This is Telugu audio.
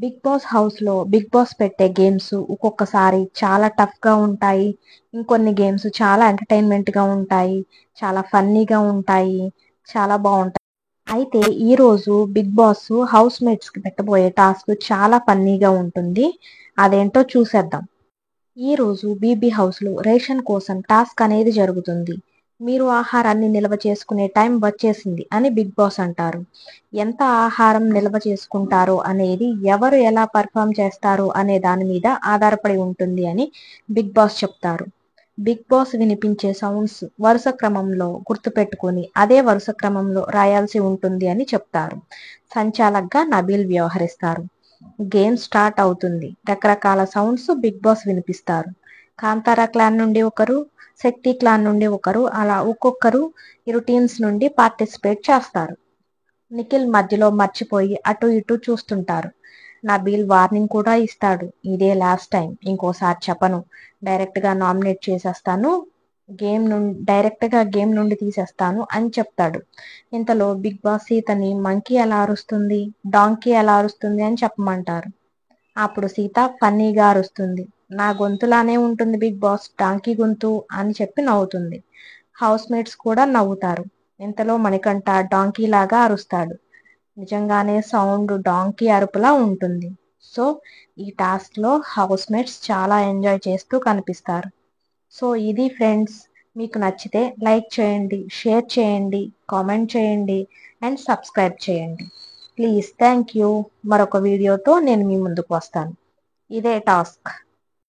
బిగ్ బాస్ హౌస్‌లో బిగ్ బాస్ పెట్టే గేమ్స్ ఒక్కొక్కసారి చాలా టఫ్‌గా ఉంటాయి. ఇంకొన్ని గేమ్స్ చాలా ఎంటర్‌టైన్‌మెంట్‌గా ఉంటాయి. చాలా ఫన్నీగా ఉంటాయి. చాలా బావుంటాయి. అయితే ఈరోజు బిగ్ బాస్ హౌస్ మేట్స్‌కి పెట్టబోయే టాస్క్ చాలా ఫన్నీగా ఉంటుంది. అదేంటో చూసేద్దాం. ఈరోజు బీబీ హౌస్‌లో రేషన్ కోసం టాస్క్ అనేది జరుగుతుంది. మీరు ఆహారాన్ని నిల్వ చేసుకునే టైం వచ్చేసింది అని బిగ్ బాస్ అంటారు. ఎంత ఆహారం నిల్వ చేసుకుంటారో అనేది ఎవరు ఎలా పెర్ఫార్మ్ చేస్తారు అనే దాని మీద ఆధారపడి ఉంటుంది అని బిగ్ బాస్ చెప్తారు. బిగ్ బాస్ వినిపించే సౌండ్స్ వరుస క్రమంలో గుర్తుపెట్టుకొని అదే వరుస క్రమంలో రాయాల్సి ఉంటుంది అని చెప్తారు. సంచాలక్‌గా నబీల్ వ్యవహరిస్తారు. గేమ్ స్టార్ట్ అవుతుంది. రకరకాల సౌండ్స్ బిగ్ బాస్ వినిపిస్తారు. కాంతారా క్లాన్ నుండి ఒకరు, శక్తి క్లాన్ నుండి ఒకరు అలా ఒక్కొక్కరు ఇరు టీమ్స్ నుండి పార్టిసిపేట్ చేస్తారు. నిఖిల్ మధ్యలో మర్చిపోయి అటు ఇటు చూస్తుంటారు. నబీల్ వార్నింగ్ కూడా ఇస్తాడు. ఇదే లాస్ట్ టైం. ఇంకోసారి చెప్పను. డైరెక్ట్‌గా నామినేట్ చేసేస్తాను. డైరెక్ట్‌గా గేమ్ నుండి తీసేస్తాను అని చెప్తాడు. ఇంతలో బిగ్ బాస్ సీతని మంకీ ఎలా అరుస్తుంది, డాంకీ ఎలా అరుస్తుంది అని చెప్పమంటారు. అప్పుడు సీత ఫన్నీగా అరుస్తుంది. నా గొంతులానే ఉంటుంది బిగ్ బాస్ డాంకీ గొంతు అని చెప్పి నవ్వుతుంది. హౌస్ మేట్స్ కూడా నవ్వుతారు. ఇంతలో మణికంఠ డాంకీ లాగా అరుస్తాడు. నిజంగానే సౌండ్ డాంకీ అరుపులా ఉంటుంది. సో ఈ టాస్క్‌లో హౌస్ మేట్స్ చాలా ఎంజాయ్ చేస్తూ కనిపిస్తారు. సో ఇది ఫ్రెండ్స్. మీకు నచ్చితే లైక్ చేయండి, షేర్ చేయండి, కామెంట్ చేయండి అండ్ సబ్స్క్రైబ్ చేయండి. Please thank you. మరొక వీడియోతో నేను మీ ముందుకు వస్తాను. ఇదే టాస్క్.